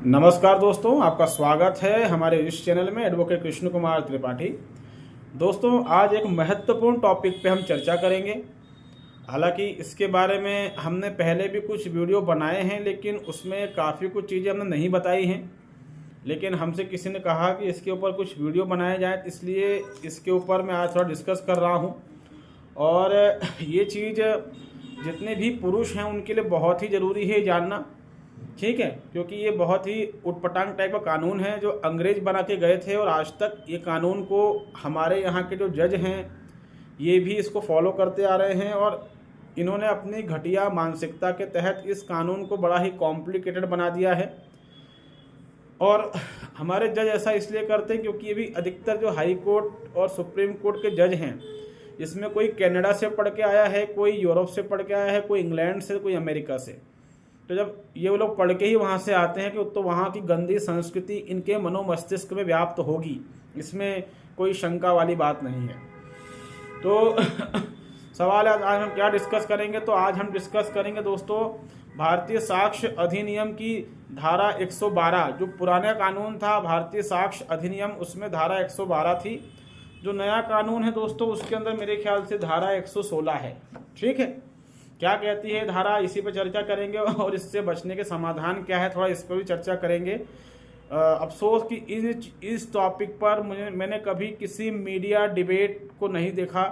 नमस्कार दोस्तों, आपका स्वागत है हमारे इस चैनल में एडवोकेट कृष्ण कुमार त्रिपाठी। दोस्तों, आज एक महत्वपूर्ण टॉपिक पे हम चर्चा करेंगे। हालांकि इसके बारे में हमने पहले भी कुछ वीडियो बनाए हैं, लेकिन उसमें काफ़ी कुछ चीज़ें हमने नहीं बताई हैं। लेकिन हमसे किसी ने कहा कि इसके ऊपर कुछ वीडियो बनाया जाए, इसलिए इसके ऊपर मैं आज थोड़ा डिस्कस कर रहा हूँ। और ये चीज़ जितने भी पुरुष हैं उनके लिए बहुत ही ज़रूरी है जानना, ठीक है, क्योंकि ये बहुत ही उटपटांग टाइप का कानून है जो अंग्रेज बना के गए थे, और आज तक ये कानून को हमारे यहाँ के जो जज हैं ये भी इसको फॉलो करते आ रहे हैं। और इन्होंने अपनी घटिया मानसिकता के तहत इस कानून को बड़ा ही कॉम्प्लिकेटेड बना दिया है। और हमारे जज ऐसा इसलिए करते हैं क्योंकि ये भी अधिकतर जो हाई कोर्ट और सुप्रीम कोर्ट के जज हैं, इसमें कोई कनाडा से पढ़ के आया है, कोई यूरोप से पढ़ के आया है, कोई इंग्लैंड से, कोई अमेरिका से। तो जब ये लोग पढ़ के ही वहाँ से आते हैं कि तो वहाँ की गंदी संस्कृति इनके मनोमस्तिष्क में व्याप्त होगी, इसमें कोई शंका वाली बात नहीं है। तो सवाल है आज हम क्या डिस्कस करेंगे। तो आज हम डिस्कस करेंगे दोस्तों भारतीय साक्ष्य अधिनियम की धारा 112। जो पुराना कानून था भारतीय साक्ष्य अधिनियम, उसमें धारा 112 थी। जो नया कानून है दोस्तों उसके अंदर मेरे ख्याल से धारा 116 है। ठीक है, क्या कहती है धारा, इसी पर चर्चा करेंगे। और इससे बचने के समाधान क्या है, थोड़ा इस पर भी चर्चा करेंगे। अफसोस कि इस टॉपिक पर मैंने कभी किसी मीडिया डिबेट को नहीं देखा,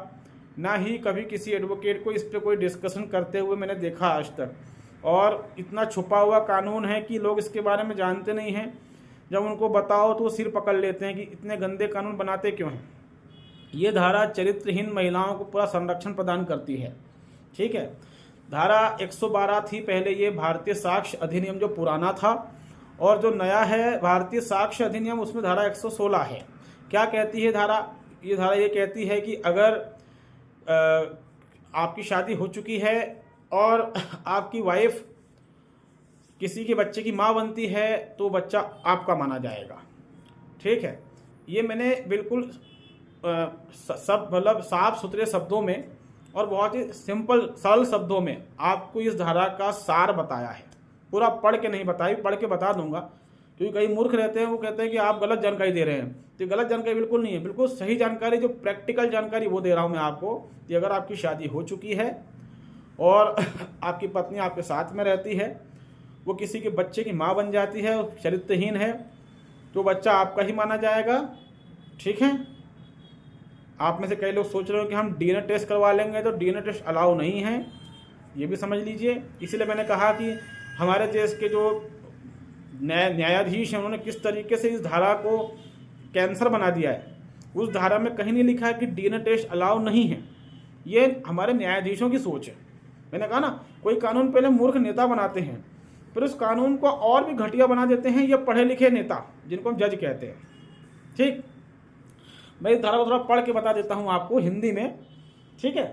ना ही कभी किसी एडवोकेट को इस पर कोई डिस्कशन करते हुए मैंने देखा आज तक। और इतना छुपा हुआ कानून है कि लोग इसके बारे में जानते नहीं हैं। जब उनको बताओ तो वो सिर पकड़ लेते हैं कि इतने गंदे कानून बनाते क्यों हैं। ये धारा चरित्रहीन महिलाओं को पूरा संरक्षण प्रदान करती है। ठीक है, धारा 112 थी पहले ये भारतीय साक्ष्य अधिनियम जो पुराना था, और जो नया है भारतीय साक्ष्य अधिनियम उसमें धारा 116 है। क्या कहती है धारा, ये धारा ये कहती है कि अगर आपकी शादी हो चुकी है और आपकी वाइफ किसी के बच्चे की माँ बनती है तो बच्चा आपका माना जाएगा। ठीक है, ये मैंने बिल्कुल सब मतलब साफ सुथरे शब्दों में और बहुत ही सिंपल सरल शब्दों में आपको इस धारा का सार बताया है। पूरा पढ़ के नहीं बताई, पढ़ के बता दूंगा, क्योंकि कई मूर्ख रहते हैं, वो कहते हैं कि आप गलत जानकारी दे रहे हैं। तो गलत जानकारी बिल्कुल नहीं है, बिल्कुल सही जानकारी, जो प्रैक्टिकल जानकारी वो दे रहा हूँ मैं आपको। कि अगर आपकी शादी हो चुकी है और आपकी पत्नी आपके साथ में रहती है, वो किसी के बच्चे की माँ बन जाती है, चरित्रहीन है, तो बच्चा आपका ही माना जाएगा। ठीक है, आप में से कई लोग सोच रहे हो कि हम डीएनए टेस्ट करवा लेंगे, तो डीएनए टेस्ट अलाउ नहीं है, ये भी समझ लीजिए। इसीलिए मैंने कहा कि हमारे देश के जो न्यायाधीश हैं उन्होंने किस तरीके से इस धारा को कैंसर बना दिया है। उस धारा में कहीं नहीं लिखा है कि डीएनए टेस्ट अलाउ नहीं है। ये हमारे न्यायाधीशों की सोच है। मैंने कहा ना, कोई कानून पहले मूर्ख नेता बनाते हैं, फिर उस कानून को और भी घटिया बना देते हैं ये पढ़े लिखे नेता, जिनको हम जज कहते हैं। ठीक, मैं इस धारा को थोड़ा पढ़ के बता देता हूँ आपको हिंदी में। ठीक है,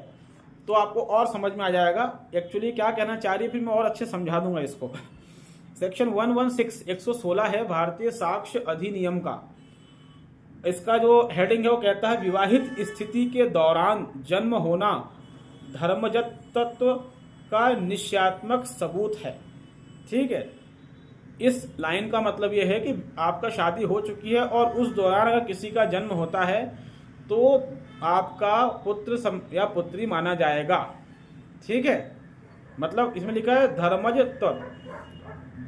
तो आपको और समझ में आ जाएगा एक्चुअली क्या कहना चाह रही है, फिर मैं और अच्छे समझा दूंगा इसको। सेक्शन 116 116 है भारतीय साक्ष्य अधिनियम का। इसका जो हेडिंग है वो कहता है विवाहित स्थिति के दौरान जन्म होना धर्मजत्व का निश्चयात्मक सबूत है। ठीक है, इस लाइन का मतलब यह है कि आपका शादी हो चुकी है और उस दौरान अगर किसी का जन्म होता है तो आपका पुत्र या पुत्री माना जाएगा। ठीक है, मतलब इसमें लिखा है धर्मजत्व।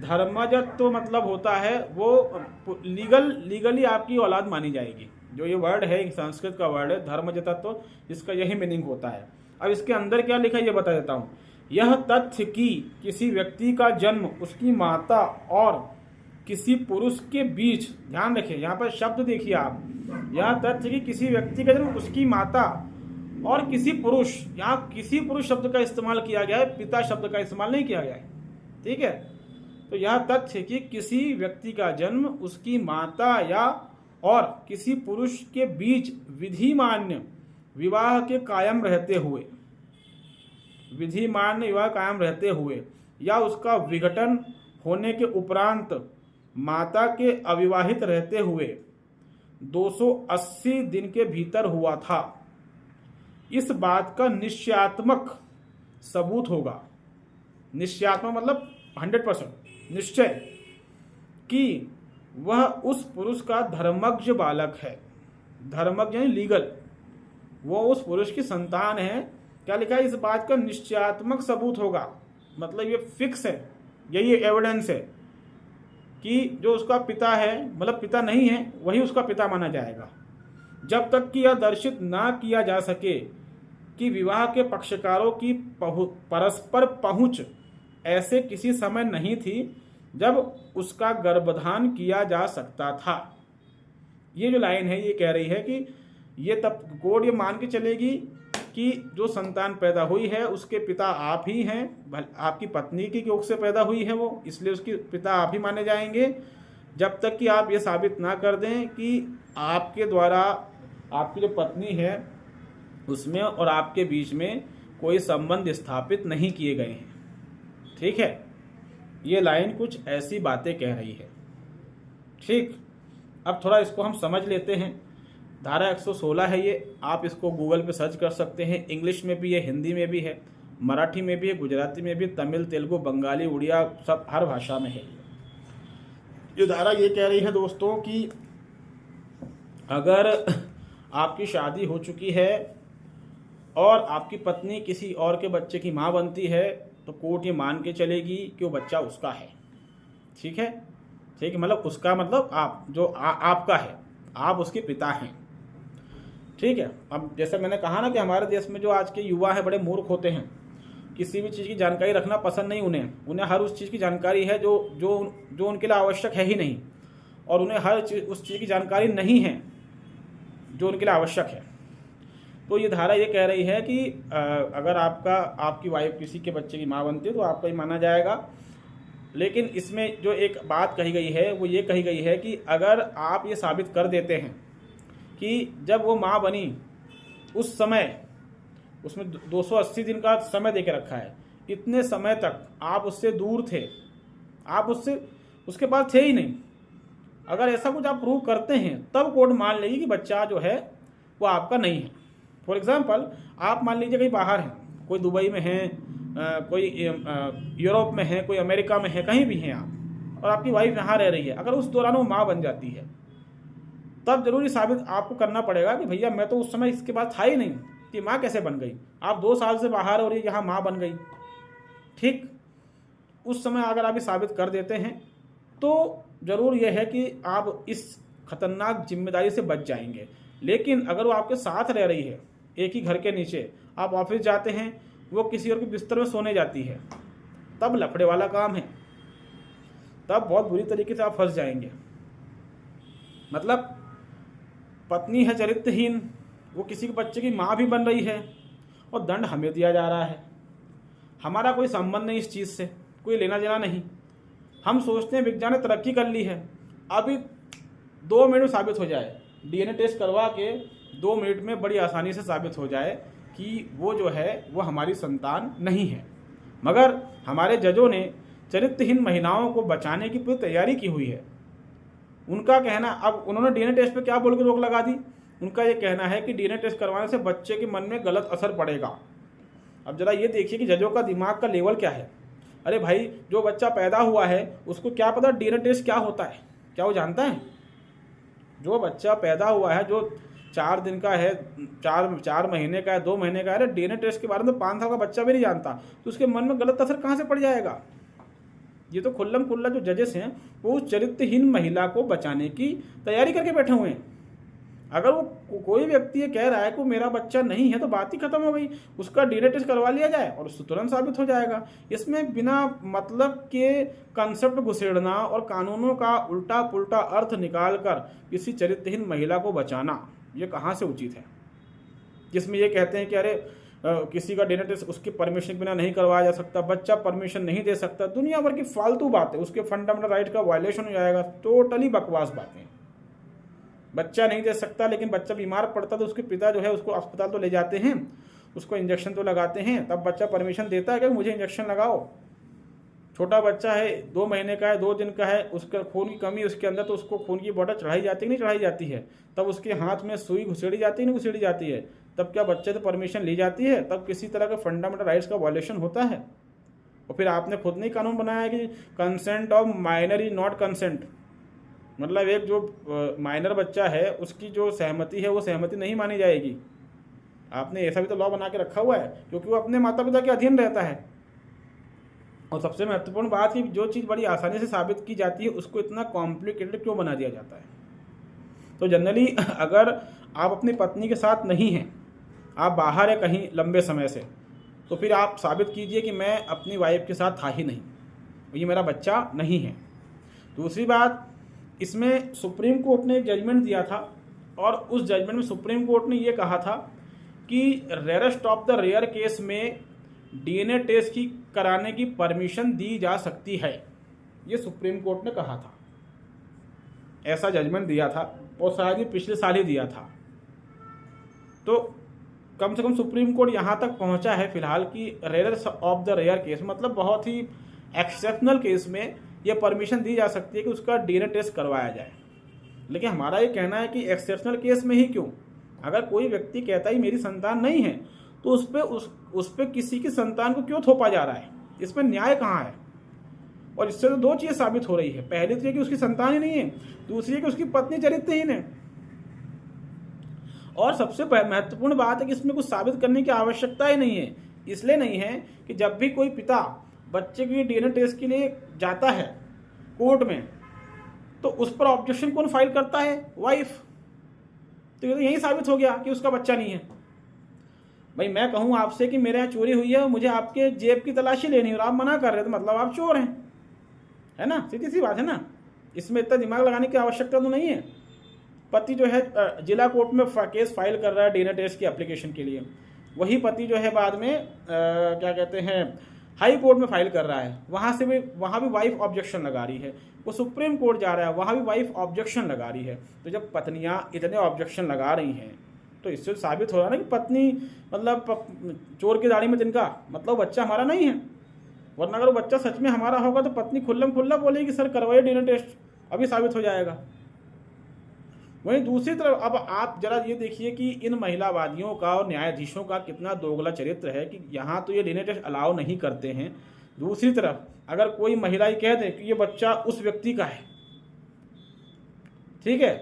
धर्मजत्व मतलब होता है वो लीगली आपकी औलाद मानी जाएगी। जो ये वर्ड है एक संस्कृत का वर्ड है धर्मजत्व, इसका यही मीनिंग होता है। अब इसके अंदर क्या लिखा है ये बता देता हूँ। यह तथ्य कि किसी व्यक्ति का जन्म उसकी माता और किसी पुरुष के बीच, ध्यान रखें यहाँ पर शब्द देखिए आप, यह तथ्य कि किसी व्यक्ति का जन्म उसकी माता और किसी पुरुष, यहाँ किसी पुरुष शब्द का इस्तेमाल किया गया है, पिता शब्द का इस्तेमाल नहीं किया गया है। ठीक है, तो यह तथ्य कि किसी व्यक्ति का जन्म उसकी माता या और किसी पुरुष के बीच विधिमान्य विवाह के कायम रहते हुए, विधिमान्य विवाह कायम रहते हुए या उसका विघटन होने के उपरांत माता के अविवाहित रहते हुए 280 दिन के भीतर हुआ था, इस बात का निश्चयात्मक सबूत होगा। निश्चयात्मक मतलब 100% निश्चय, कि वह उस पुरुष का धर्मज्ञ बालक है। धर्मज्ञ यानी लीगल, वो उस पुरुष की संतान है। क्या लिखा है? इस बात का निश्चयात्मक सबूत होगा, मतलब ये फिक्स है, यही एविडेंस है कि जो उसका पिता है, मतलब पिता नहीं है, वही उसका पिता माना जाएगा, जब तक कि यह दर्शित ना किया जा सके कि विवाह के पक्षकारों की परस्पर पहुंच ऐसे किसी समय नहीं थी जब उसका गर्भधान किया जा सकता था। ये जो लाइन है ये कह रही है कि ये तब कोर्ट ये मान के चलेगी कि जो संतान पैदा हुई है उसके पिता आप ही हैं, आपकी पत्नी की कोख से पैदा हुई है वो, इसलिए उसके पिता आप ही माने जाएंगे, जब तक कि आप ये साबित ना कर दें कि आपके द्वारा आपकी जो पत्नी है उसमें और आपके बीच में कोई संबंध स्थापित नहीं किए गए हैं। ठीक है, ये लाइन कुछ ऐसी बातें कह रही है। ठीक, अब थोड़ा इसको हम समझ लेते हैं। धारा 116 है ये, आप इसको गूगल पे सर्च कर सकते हैं। इंग्लिश में भी है, हिंदी में भी है, मराठी में भी है, गुजराती में भी, तमिल, तेलुगु, बंगाली, उड़िया, सब हर भाषा में है। ये धारा ये कह रही है दोस्तों कि अगर आपकी शादी हो चुकी है और आपकी पत्नी किसी और के बच्चे की माँ बनती है तो कोर्ट ये मान के चलेगी कि वो बच्चा उसका है। ठीक है, ठीक है, मतलब उसका मतलब आप जो आपका है, आप उसके पिता हैं। ठीक है, अब जैसे मैंने कहा ना कि हमारे देश में जो आज के युवा है बड़े मूर्ख होते हैं, किसी भी चीज़ की जानकारी रखना पसंद नहीं उन्हें हर उस चीज़ की जानकारी है जो उनके लिए आवश्यक है ही नहीं, और उन्हें हर उस चीज़ की जानकारी नहीं है जो उनके लिए आवश्यक है। तो ये धारा ये कह रही है कि अगर आपकी वाइफ किसी के बच्चे की माँ बनती है तो आपका ही माना जाएगा। लेकिन इसमें जो एक बात कही गई है वो ये कही गई है कि अगर आप ये साबित कर देते हैं कि जब वो माँ बनी उस समय, उसमें 280 दिन का समय दे के रखा है, इतने समय तक आप उससे दूर थे, आप उसके पास थे ही नहीं, अगर ऐसा कुछ आप प्रूव करते हैं तब कोर्ट मान लेगी कि बच्चा जो है वो आपका नहीं है। फॉर एग्जाम्पल, आप मान लीजिए कहीं बाहर हैं, कोई दुबई में है, कोई यूरोप में है, कोई अमेरिका में है, कहीं भी हैं आप, और आपकी वाइफ यहाँ रह रही है, अगर उस दौरान वो माँ बन जाती है तब जरूरी साबित आपको करना पड़ेगा कि भैया मैं तो उस समय इसके पास था ही नहीं, कि माँ कैसे बन गई। आप 2 साल से बाहर और ये यहाँ माँ बन गई। ठीक, उस समय अगर आप ये साबित कर देते हैं तो जरूर यह है कि आप इस खतरनाक जिम्मेदारी से बच जाएंगे। लेकिन अगर वो आपके साथ रह रही है, एक ही घर के नीचे, आप ऑफिस जाते हैं, वो किसी और के बिस्तर में सोने जाती है, तब लफड़े वाला काम है, तब बहुत बुरी तरीके से आप फंस जाएंगे। मतलब पत्नी है चरित्रहीन, वो किसी के बच्चे की माँ भी बन रही है और दंड हमें दिया जा रहा है। हमारा कोई संबंध नहीं इस चीज़ से, कोई लेना देना नहीं। हम सोचते हैं विज्ञान ने तरक्की कर ली है, अभी 2 मिनट में साबित हो जाए, डीएनए टेस्ट करवा के 2 मिनट में बड़ी आसानी से साबित हो जाए कि वो जो है वो हमारी संतान नहीं है। मगर हमारे जजों ने चरित्रहीन महिलाओं को बचाने की पूरी तैयारी की हुई है। उनका कहना, अब उन्होंने डीएनए टेस्ट पे क्या बोल के रोक लगा दी, उनका ये कहना है कि डीएनए टेस्ट करवाने से बच्चे के मन में गलत असर पड़ेगा। अब जरा ये देखिए कि जजों का दिमाग का लेवल क्या है। अरे भाई, जो बच्चा पैदा हुआ है उसको क्या पता डीएनए टेस्ट क्या होता है, क्या वो जानता है? जो बच्चा पैदा हुआ है, जो 4 दिन का है, 4 महीने का है, 2 महीने का है, अरे डीएनए टेस्ट के बारे में तो 5 साल का बच्चा भी नहीं जानता, तो उसके मन में गलत असर कहाँ से पड़ जाएगा? ये तो खुल्लम खुल्ला जो जजेस हैं वो उस चरित्रहीन महिला को बचाने की तैयारी करके बैठे हुए हैं। अगर वो कोई व्यक्ति ये कह रहा है कि मेरा बच्चा नहीं है तो बात ही खत्म हो गई, उसका डीएनए टेस्ट करवा लिया जाए और उससे तुरंत साबित हो जाएगा। इसमें बिना मतलब के कंसेप्ट घुसेड़ना और कानूनों का उल्टा पुल्टा अर्थ निकाल कर किसी चरित्रहीन महिला को बचाना, ये कहाँ से उचित है? जिसमें ये कहते हैं कि अरे किसी का डीएनए टेस्ट उसकी परमिशन के बिना नहीं करवाया जा सकता, बच्चा परमिशन नहीं दे सकता, दुनिया भर की फालतू बातें, उसके फंडामेंटल राइट का वायलेशन हो जाएगा। टोटली बकवास बातें। बच्चा नहीं दे सकता, लेकिन बच्चा बीमार पड़ता तो उसके पिता जो है उसको अस्पताल तो ले जाते हैं, उसको इंजेक्शन तो लगाते हैं, तब बच्चा परमिशन देता है कि मुझे इंजेक्शन लगाओ। छोटा बच्चा है, 2 महीने का है, 2 दिन का है, उसका खून की कमी उसके अंदर, तो उसको खून की बोतल चढ़ाई जाती है नहीं चढ़ाई जाती है, तब उसके हाथ में सुई घुसेड़ी जाती है नहीं घुसेड़ी जाती है, तब क्या बच्चे तो परमिशन ली जाती है? तब किसी तरह के फंडामेंटल राइट्स का वायलेशन होता है। और फिर आपने खुद नहीं कानून बनाया कि consent of minor is not consent, मतलब एक जो माइनर बच्चा है उसकी जो सहमति है वो सहमति नहीं मानी जाएगी। आपने ऐसा भी तो लॉ बना के रखा हुआ है, क्योंकि वो अपने माता पिता के अधीन रहता है। और सबसे महत्वपूर्ण बात कि जो चीज़ बड़ी आसानी से साबित की जाती है उसको इतना कॉम्प्लिकेटेड क्यों बना दिया जाता है। तो जनरली अगर आप अपनी पत्नी के साथ नहीं हैं, आप बाहर है कहीं लंबे समय से, तो फिर आप साबित कीजिए कि मैं अपनी वाइफ के साथ था ही नहीं, ये मेरा बच्चा नहीं है। दूसरी बात, इसमें सुप्रीम कोर्ट ने एक जजमेंट दिया था और उस जजमेंट में सुप्रीम कोर्ट ने ये कहा था कि rarest of the rare case में डीएनए टेस्ट की कराने की परमिशन दी जा सकती है, ये सुप्रीम कोर्ट ने कहा था। ऐसा जजमेंट दिया था और शायद ये पिछले साल ही दिया था। तो कम से कम सुप्रीम कोर्ट यहाँ तक पहुँचा है फिलहाल कि rare of the rare case मतलब बहुत ही एक्सेप्शनल केस में ये परमिशन दी जा सकती है कि उसका डीएनए टेस्ट करवाया जाए। लेकिन हमारा ये कहना है कि एक्सेप्शनल केस में ही क्यों, अगर कोई व्यक्ति कहता ही मेरी संतान नहीं है तो उस पे किसी की संतान को क्यों थोपा जा रहा है, इसमें न्याय कहाँ है। और इससे तो दो चीज़ साबित हो रही है, पहली तो ये कि उसकी संतान ही नहीं है, दूसरी है कि उसकी पत्नी चरित्रहीन है। और सबसे महत्वपूर्ण बात है कि इसमें कुछ साबित करने की आवश्यकता ही नहीं है। इसलिए नहीं है कि जब भी कोई पिता बच्चे के डीएनए टेस्ट के लिए जाता है कोर्ट में तो उस पर ऑब्जेक्शन कौन फाइल करता है, वाइफ। तो ये तो यही साबित हो गया कि उसका बच्चा नहीं है। भाई मैं कहूँ आपसे कि मेरे यहाँ चोरी हुई है, मुझे आपके जेब की तलाशी लेनी है और आप मना कर रहे हो, तो मतलब आप चोर हैं, है ना। सीधी सी बात है ना, इसमें इतना दिमाग लगाने की आवश्यकता तो नहीं है। पति जो है जिला कोर्ट में केस फाइल कर रहा है डीएनए टेस्ट की एप्लीकेशन के लिए, वही पति जो है बाद में क्या कहते हैं हाई कोर्ट में फाइल कर रहा है, वहाँ भी वाइफ ऑब्जेक्शन लगा रही है। वो सुप्रीम कोर्ट जा रहा है, वहाँ भी वाइफ ऑब्जेक्शन लगा रही है। तो जब पत्नियाँ इतने ऑब्जेक्शन लगा रही हैं तो इससे साबित हो रहा है ना कि पत्नी मतलब चोर की दाढ़ी में तिनका, मतलब बच्चा हमारा नहीं है। वरना अगर वो बच्चा सच में हमारा होगा तो पत्नी खुल्लम खुल्ला बोलेगी सर करवाइए डीएनए टेस्ट, अभी साबित हो जाएगा। वहीं दूसरी तरफ अब आप जरा ये देखिए कि इन महिलावादियों का और न्यायाधीशों का कितना दोगला चरित्र है कि यहाँ तो ये डीएनए टेस्ट अलाउ नहीं करते हैं, दूसरी तरफ अगर कोई महिला ही कह दे कि ये बच्चा उस व्यक्ति का है, ठीक है,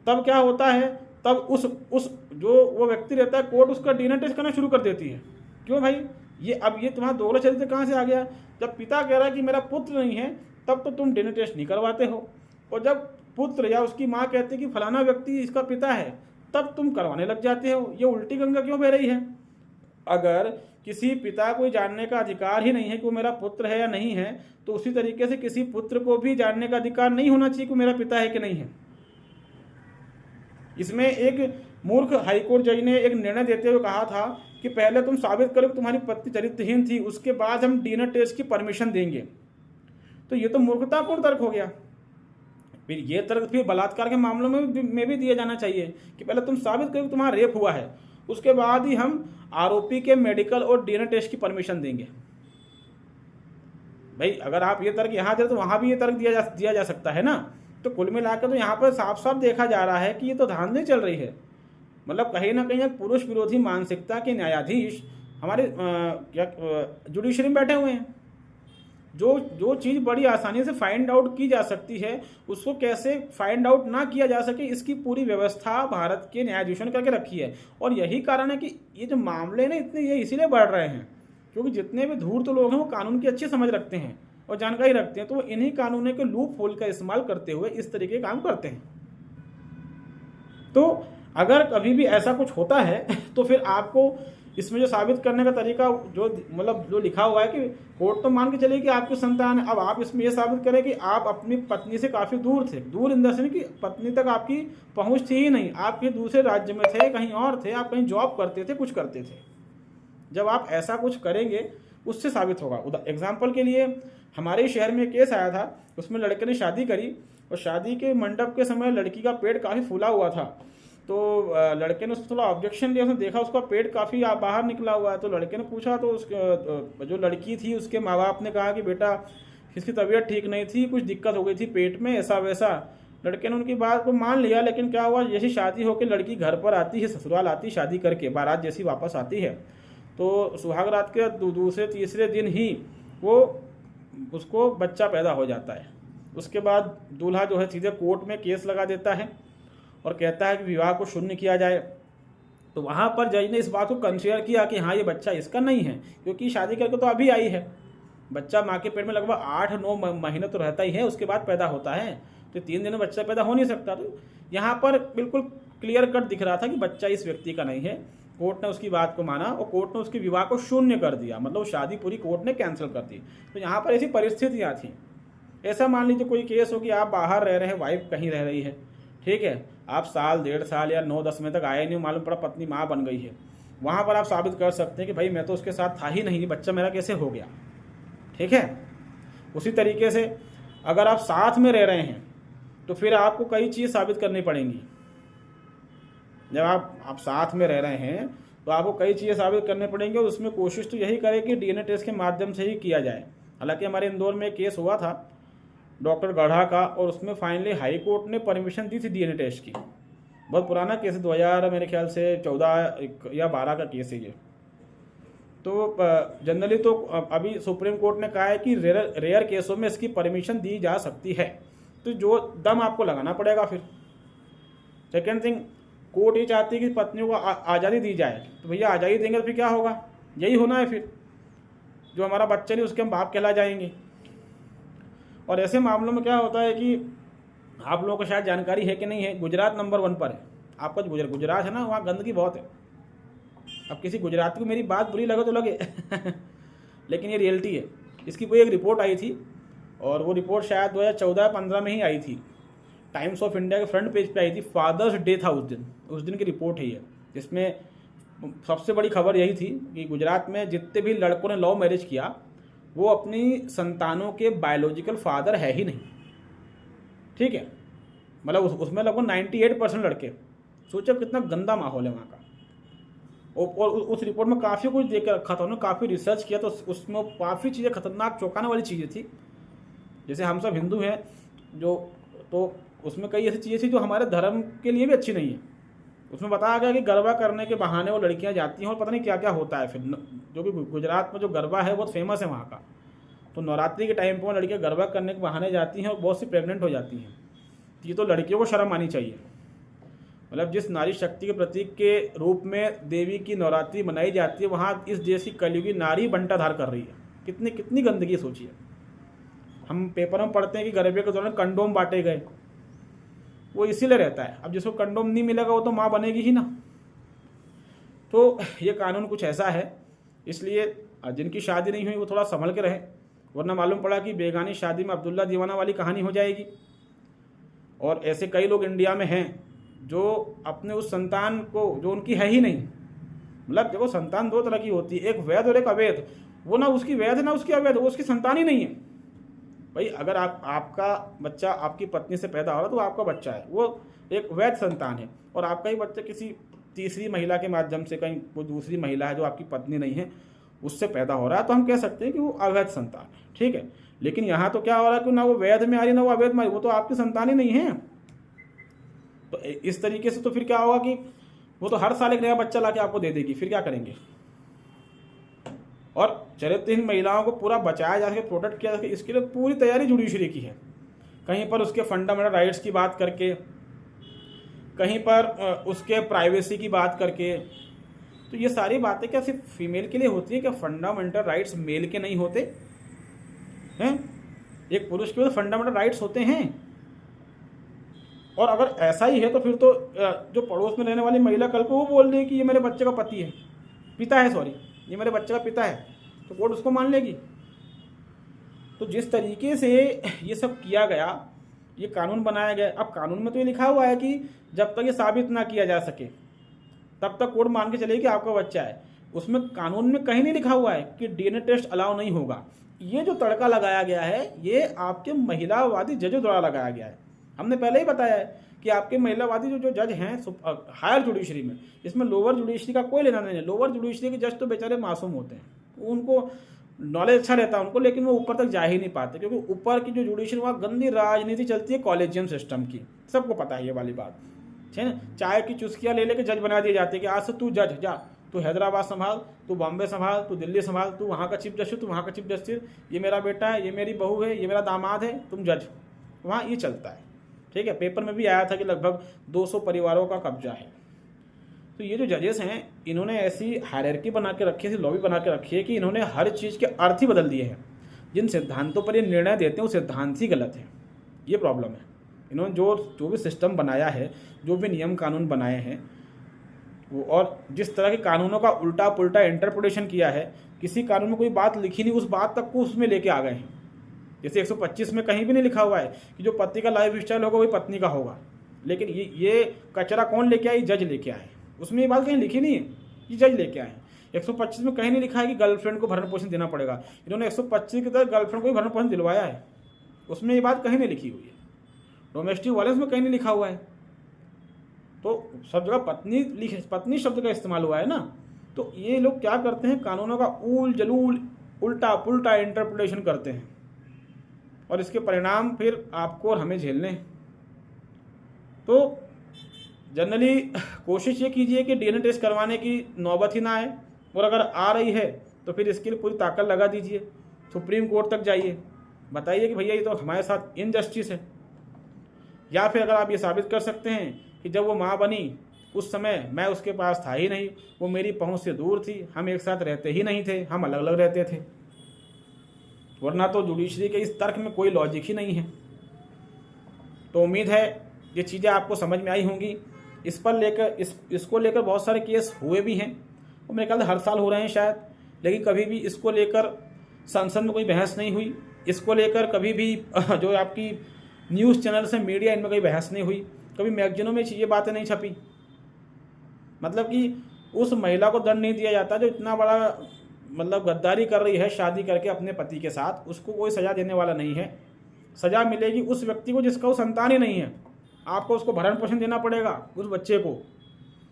तब क्या होता है, तब उस जो वो व्यक्ति रहता है कोर्ट उसका डीएनए टेस्ट करना शुरू कर देती है। क्यों भाई, ये तुम्हारा दोगला चरित्र कहाँ से आ गया। जब पिता कह रहा है कि मेरा पुत्र नहीं है तब तो तुम डीएनए टेस्ट नहीं करवाते हो, और जब पुत्र या उसकी माँ कहती है कि फलाना व्यक्ति इसका पिता है तब तुम करवाने लग जाते हो। ये उल्टी गंगा क्यों बह रही है। अगर किसी पिता को जानने का अधिकार ही नहीं है कि वो मेरा पुत्र है या नहीं है, तो उसी तरीके से किसी पुत्र को भी जानने का अधिकार नहीं होना चाहिए कि मेरा पिता है कि नहीं है। इसमें एक मूर्ख हाईकोर्ट जज ने एक निर्णय देते हुए कहा था कि पहले तुम साबित करो कि तुम्हारी पत्नी चरित्रहीन थी, उसके बाद हम डीएनए टेस्ट की परमिशन देंगे। तो ये तो मूर्खतापूर्ण तर्क हो गया। फिर ये तर्क फिर बलात्कार के मामलों में भी दिया जाना चाहिए कि पहले तुम साबित करो कि तुम्हारा रेप हुआ है, उसके बाद ही हम आरोपी के मेडिकल और डीएनए टेस्ट की परमिशन देंगे। भाई अगर आप ये तर्क यहाँ दे तो वहाँ भी ये तर्क दिया जा सकता है ना। तो कुल मिलाकर तो यहाँ पर साफ साफ देखा जा रहा है कि ये तो धांधली चल रही है। मतलब कहीं ना कहीं एक पुरुष विरोधी मानसिकता के न्यायाधीश हमारे जुडिशरी में बैठे हुए हैं। जो चीज़ बड़ी आसानी से फाइंड आउट की जा सकती है उसको कैसे फाइंड आउट ना किया जा सके, इसकी पूरी व्यवस्था भारत के न्यायाधीशों ने करके रखी है। और यही कारण है कि ये जो मामले ना इतने ये इसीलिए बढ़ रहे हैं क्योंकि जितने भी धूर्त लोग हैं वो कानून की अच्छी समझ रखते हैं और जानकारी रखते हैं, तो वो इन्हीं कानूनों के लूप होल का इस्तेमाल करते हुए इस तरीके के काम करते हैं। तो अगर कभी भी ऐसा कुछ होता है तो फिर आपको इसमें जो साबित करने का तरीका जो लिखा हुआ है कि कोर्ट तो मान के चले कि आपकी संतान है, अब आप इसमें ये साबित करें कि आप अपनी पत्नी से काफ़ी दूर थे, दूर इन द सेंस कि पत्नी तक आपकी पहुंच थी ही नहीं, आप किसी दूसरे राज्य में थे, कहीं और थे, आप कहीं जॉब करते थे, कुछ करते थे। जब आप ऐसा कुछ करेंगे उससे साबित होगा। एग्जाम्पल के लिए हमारे शहर में एक केस आया था, उसमें लड़के ने शादी करी और शादी के मंडप के समय लड़की का पेट काफ़ी फूला हुआ था। तो लड़के ने उसको थोड़ा ऑब्जेक्शन दिया, उसने देखा उसका पेट काफ़ी बाहर निकला हुआ है। तो लड़के ने पूछा तो उसके जो लड़की थी उसके माँ बाप ने कहा कि बेटा इसकी तबीयत ठीक नहीं थी, कुछ दिक्कत हो गई थी पेट में, ऐसा वैसा। लड़के ने उनकी बात को मान लिया, लेकिन क्या हुआ, जैसी शादी होकर लड़की घर पर आती है, ससुराल आती, शादी करके बारात जैसी वापस आती है, तो सुहाग रात के दूसरे तीसरे दिन ही उसको बच्चा पैदा हो जाता है। उसके बाद दूल्हा जो है सीधे कोर्ट में केस लगा देता है और कहता है कि विवाह को शून्य किया जाए। तो वहाँ पर जज ने इस बात को कंसिडर किया कि हाँ ये बच्चा इसका नहीं है, क्योंकि शादी करके तो अभी आई है। बच्चा माँ के पेट में लगभग 8-9 महीने तो रहता ही है, उसके बाद पैदा होता है, तो 3 दिन में बच्चा पैदा हो नहीं सकता। तो यहाँ पर बिल्कुल क्लियर कट दिख रहा था कि बच्चा इस व्यक्ति का नहीं है। कोर्ट ने उसकी बात को माना और कोर्ट ने उसके विवाह को शून्य कर दिया, मतलब शादी पूरी कोर्ट ने कैंसिल कर दी। तो यहाँ पर ऐसी परिस्थितियाँ थी। ऐसा मान लीजिए कोई केस हो कि आप बाहर रह रहे हैं, वाइफ कहीं रह रही है, ठीक है, आप साल 1.5 साल या 9-10 महीने तक आए नहीं, मालूम पड़ा पत्नी माँ बन गई है। वहाँ पर आप साबित कर सकते हैं कि भाई मैं तो उसके साथ था ही नहीं, बच्चा मेरा कैसे हो गया, ठीक है। उसी तरीके से अगर आप साथ में रह रहे हैं तो फिर आपको कई चीज़ साबित करनी पड़ेंगी। जब आप साथ में रह रहे हैं तो आपको कई चीज़ें साबित करनी पड़ेंगी, और उसमें कोशिश तो यही करें कि डीएनए टेस्ट के माध्यम से ही किया जाए। हालांकि हमारे इंदौर में एक केस हुआ था डॉक्टर गढ़ा का, और उसमें फाइनली हाई कोर्ट ने परमिशन दी थी डीएनए टेस्ट की। बहुत पुराना केस है, 2000 मेरे ख्याल से 14 या 12 का केस है ये। तो जनरली तो अभी सुप्रीम कोर्ट ने कहा है कि रेयर केसों में इसकी परमिशन दी जा सकती है, तो जो दम आपको लगाना पड़ेगा। फिर सेकेंड थिंग, कोर्ट ये चाहती है कि पत्नियों को आज़ादी दी जाए, तो भैया आज़ादी देंगे तो फिर क्या होगा, यही होना है। फिर जो हमारा बच्चा नहीं उसके हम बाप कहला जाएंगे। और ऐसे मामलों में क्या होता है कि आप लोगों को शायद जानकारी है कि नहीं है, गुजरात नंबर 1 पर है। आपका गुजरात है ना, वहाँ गंदगी बहुत है। अब किसी गुजराती को मेरी बात बुरी लगे तो लगे लेकिन ये रियलिटी है। इसकी कोई एक रिपोर्ट आई थी, और वो रिपोर्ट शायद 2014-15 में ही आई थी। टाइम्स ऑफ इंडिया के फ्रंट पेज पे आई थी। फादर्स डे था उस दिन की रिपोर्ट है ये, जिसमें सबसे बड़ी खबर यही थी कि गुजरात में जितने भी लड़कों ने लव मैरिज किया वो अपनी संतानों के बायोलॉजिकल फादर है ही नहीं, ठीक है। मतलब उसमें लगभग 98% लड़के। सोचो कितना गंदा माहौल है वहाँ का। और उस रिपोर्ट में काफ़ी कुछ देख के रखा था उन्होंने, काफ़ी रिसर्च किया, तो उसमें काफ़ी चीज़ें खतरनाक चौंकाने वाली चीज़ें थी। जैसे हम सब हिंदू हैं जो, तो उसमें कई ऐसी चीज़ें थी जो हमारे धर्म के लिए भी अच्छी नहीं है। उसमें बताया गया कि गरबा करने के बहाने वो लड़कियां जाती हैं और पता नहीं क्या क्या होता है। फिर जो कि गुजरात में जो गरबा है बहुत फेमस है वहाँ का, तो नवरात्रि के टाइम पर वो लड़कियाँ गरबा करने के बहाने जाती हैं और बहुत सी प्रेग्नेंट हो जाती हैं। ये तो लड़कियों को शर्म आनी चाहिए। मतलब जिस नारी शक्ति के प्रतीक के रूप में देवी की नवरात्रि मनाई जाती है, वहाँ इस देश की कलयुगी नारी बंटाधार कर रही है। कितनी गंदगी सोचिए। हम पेपर में पढ़ते हैं कि गरबे के दौरान कंडोम बांटे गए, वो इसीलिए रहता है। अब जिसको कंडोम नहीं मिलेगा वो तो माँ बनेगी ही ना। तो ये कानून कुछ ऐसा है, इसलिए जिनकी शादी नहीं हुई वो थोड़ा संभल के रहे, वरना मालूम पड़ा कि बेगानी शादी में अब्दुल्ला दीवाना वाली कहानी हो जाएगी। और ऐसे कई लोग इंडिया में हैं जो अपने उस संतान को, जो उनकी है ही नहीं, मतलब देखो संतान 2 तरह की होती है, एक वैध और एक अवैध। वो ना उसकी वैध ना उसकी अवैध, वो उसकी संतान ही नहीं है। भाई अगर आपका बच्चा आपकी पत्नी से पैदा हो रहा है तो आपका बच्चा है, वो एक वैध संतान है। और आपका ही बच्चा किसी तीसरी महिला के माध्यम से, कहीं कोई दूसरी महिला है जो आपकी पत्नी नहीं है उससे पैदा हो रहा है, तो हम कह सकते हैं कि वो अवैध संतान है, ठीक है। लेकिन यहाँ तो क्या हो रहा है कि ना वो वैध में आ रही ना वो अवैध में आ रही, वो तो आपकी संतान ही नहीं है। तो इस तरीके से तो फिर क्या होगा कि वो तो हर साल एक नया बच्चा लाके आपको दे देगी, फिर क्या करेंगे। और चरित्रहीन महिलाओं को पूरा बचाया जा सके, प्रोटेक्ट किया जा सके, इसके लिए पूरी तैयारी जुडिशरी की है। कहीं पर उसके फंडामेंटल राइट्स की बात करके, कहीं पर उसके प्राइवेसी की बात करके। तो ये सारी बातें क्या सिर्फ फीमेल के लिए होती है क्या? फंडामेंटल राइट्स मेल के नहीं होते हैं? एक पुरुष के भी फंडामेंटल राइट्स होते हैं। और अगर ऐसा ही है तो फिर तो जो पड़ोस में रहने वाली महिला कल को वो बोल रही है कि ये मेरे बच्चे का पति है, पिता है, सॉरी, ये मेरे बच्चे का पिता है, तो कोर्ट उसको मान लेगी। तो जिस तरीके से ये सब किया गया, ये कानून बनाया गया, अब कानून में तो ये लिखा हुआ है कि जब तक ये साबित ना किया जा सके तब तक कोर्ट मान के चलेगी कि आपका बच्चा है। उसमें कानून में कहीं नहीं लिखा हुआ है कि डीएनए टेस्ट अलाउ नहीं होगा। ये जो तड़का लगाया गया है ये आपके महिलावादी जजों द्वारा लगाया गया है। हमने पहले ही बताया है कि आपके महिलावादी जो जज हैं हायर जुडिशरी में, इसमें लोअर जुडिशरी का कोई लेना नहीं है। लोअर जुडिशरी के जज तो बेचारे मासूम होते हैं, उनको नॉलेज अच्छा रहता है उनको, लेकिन वो ऊपर तक जा ही नहीं पाते, क्योंकि ऊपर की जो जुडिशरी वहाँ गंदी राजनीति चलती है कॉलेजियम सिस्टम की। सबको पता है ये वाली बात, ठीक है ना। चाय की चुस्कियाँ ले लेके जज बना दिए जाते हैं कि आज से तू जज, जा तू हैदराबाद संभाल, तू बॉम्बे संभाल, तू दिल्ली संभाल, तू वहाँ का चीफ जस्टिस, तू वहाँ का चीफ जस्टिस, ये मेरा बेटा है, ये मेरी बहू है, ये मेरा दामाद है, तुम जज। वहाँ ये चलता है। ठीक है, पेपर में भी आया था कि लगभग 200 परिवारों का कब्जा है। तो ये जो जजेस हैं, इन्होंने ऐसी हायरार्की बना के रखी है, ऐसी लॉबी बना के रखी है कि इन्होंने हर चीज़ के अर्थ ही बदल दिए हैं। जिन सिद्धांतों पर ये निर्णय देते हैं वो सिद्धांत ही गलत है। ये प्रॉब्लम है। इन्होंने जो भी सिस्टम बनाया है, जो भी नियम कानून बनाए हैं वो, और जिस तरह के कानूनों का उल्टा पुल्टा इंटरप्रिटेशन किया है, किसी कानून में कोई बात लिखी नहीं, उस बात तक को उसमें लेके आ गए हैं। जैसे 125 में कहीं भी नहीं लिखा हुआ है कि जो पति का लाइफ स्टाइल होगा वही पत्नी का होगा, लेकिन ये कचरा कौन लेके आए? जज लेके आए। उसमें ये बात कहीं लिखी नहीं है कि जज लेके आए। 125 में कहीं नहीं लिखा है कि गर्लफ्रेंड को भरण पोषण देना पड़ेगा। इन्होंने 125 की तरह गर्लफ्रेंड को भी भरण पोषण दिलवाया है, उसमें ये बात कहीं नहीं लिखी हुई है। डोमेस्टिक वायलेंस में कहीं नहीं लिखा हुआ है। तो सब जगह पत्नी शब्द का इस्तेमाल हुआ है ना। तो ये लोग क्या करते हैं, कानूनों का ऊल जलूल उल्टा पुल्टा इंटरप्रिटेशन करते हैं, और इसके परिणाम फिर आपको और हमें झेलने हैं। तो जनरली कोशिश ये कीजिए कि डीएनए टेस्ट करवाने की नौबत ही ना आए, और अगर आ रही है तो फिर इसके लिए पूरी ताकत लगा दीजिए, सुप्रीम कोर्ट तक जाइए, बताइए कि भैया ये तो हमारे साथ इनजस्टिस है। या फिर अगर आप ये साबित कर सकते हैं कि जब वो माँ बनी उस समय मैं उसके पास था ही नहीं, वो मेरी पहुंच से दूर थी, हम एक साथ रहते ही नहीं थे, हम अलग अलग रहते थे, वरना तो जुडिशरी के इस तर्क में कोई लॉजिक ही नहीं है। तो उम्मीद है ये चीज़ें आपको समझ में आई होंगी। इस पर लेकर इसको लेकर बहुत सारे केस हुए भी हैं, और मेरे ख्याल से हर साल हो रहे हैं शायद, लेकिन कभी भी इसको लेकर संसद में कोई बहस नहीं हुई। इसको लेकर कभी भी जो आपकी न्यूज़ चैनल से मीडिया, इनमें कोई बहस नहीं हुई। कभी मैगजीनों में ये बातें नहीं छपी। मतलब कि उस महिला को दंड नहीं दिया जाता जो इतना बड़ा मतलब गद्दारी कर रही है शादी करके अपने पति के साथ, उसको कोई सज़ा देने वाला नहीं है। सज़ा मिलेगी उस व्यक्ति को जिसका वो संतान ही नहीं है। आपको उसको भरण पोषण देना पड़ेगा उस बच्चे को।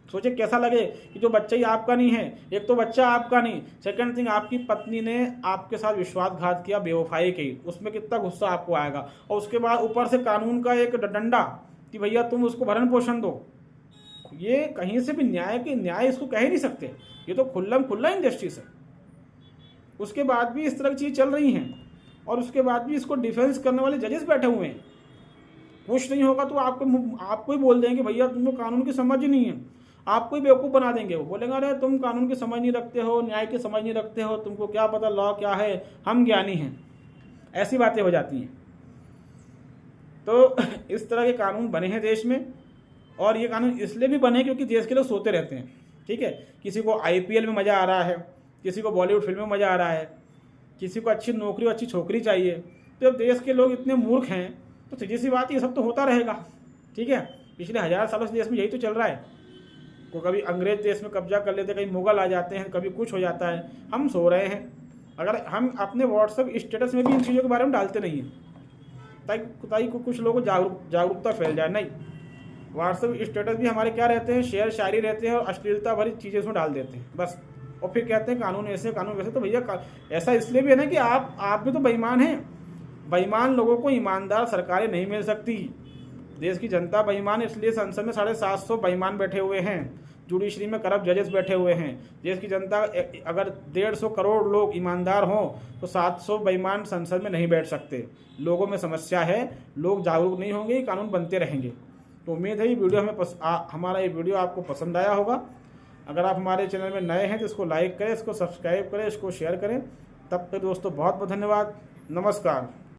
सोचिए कैसा लगे कि जो बच्चा ही आपका नहीं है, एक तो बच्चा आपका नहीं, सेकंड थिंग आपकी पत्नी ने आपके साथ विश्वासघात किया, बेवफाई की, उसमें कितना गुस्सा आपको आएगा। और उसके बाद ऊपर से कानून का एक डंडा कि भैया तुम उसको भरण पोषण दो। ये कहीं से भी न्याय इसको कह ही नहीं सकते, ये तो खुल्ला इनजस्टिस है। उसके बाद भी इस तरह की चीज़ चल रही हैं, और उसके बाद भी इसको डिफेंस करने वाले जजेस बैठे हुए हैं। कुछ नहीं होगा तो आपको ही बोल देंगे भैया तुमको कानून की समझ ही नहीं है, आपको ही बेवकूफ़ बना देंगे। वो बोलेंगे अरे तुम कानून की समझ नहीं रखते हो, न्याय की समझ नहीं रखते हो, तुमको क्या पता लॉ क्या है, हम ज्ञानी हैं। ऐसी बातें हो जाती हैं। तो इस तरह के कानून बने हैं देश में, और ये कानून इसलिए भी बने क्योंकि देश के लोग सोते रहते हैं। ठीक है, किसी को आईपीएल में मज़ा आ रहा है, किसी को बॉलीवुड फिल्म में मज़ा आ रहा है, किसी को अच्छी नौकरी और अच्छी छोकरी चाहिए। तो जब देश के लोग इतने मूर्ख हैं तो सीधी सी बात ये सब तो होता रहेगा। ठीक है, पिछले 1000 सालों से देश में यही तो चल रहा है। को कभी अंग्रेज देश में कब्जा कर लेते, कहीं मुगल आ जाते हैं, कभी कुछ हो जाता है, हम सो रहे हैं। अगर हम अपने व्हाट्सएप स्टेटस में भी इन चीज़ों के बारे में डालते नहीं हैं ताकि कुछ लोगों को जागरूकता फैल जाए, नहीं, व्हाट्सएप स्टेटस भी हमारे क्या रहते हैं, शेयर शायरी रहते हैं और अश्लीलता भरी चीज़ें उसमें डाल देते हैं बस। और फिर कहते हैं कानून ऐसे कानून वैसे। तो भैया ऐसा इसलिए भी है ना कि आप भी तो बेईमान हैं। बेईमान लोगों को ईमानदार सरकारें नहीं मिल सकती। देश की जनता बेईमान, इसलिए संसद में 750 बेईमान बैठे हुए हैं, जुडिशरी में करप्ट जजेस बैठे हुए हैं। देश की जनता अगर 150 करोड़ लोग ईमानदार हों तो 700 बेईमान संसद में नहीं बैठ सकते। लोगों में समस्या है, लोग जागरूक नहीं होंगे, कानून बनते रहेंगे। तो उम्मीद है ये वीडियो हमारा ये वीडियो आपको पसंद आया होगा। अगर आप हमारे चैनल में नए हैं तो इसको लाइक करें, इसको सब्सक्राइब करें, इसको शेयर करें। तब तक दोस्तों बहुत बहुत धन्यवाद, नमस्कार।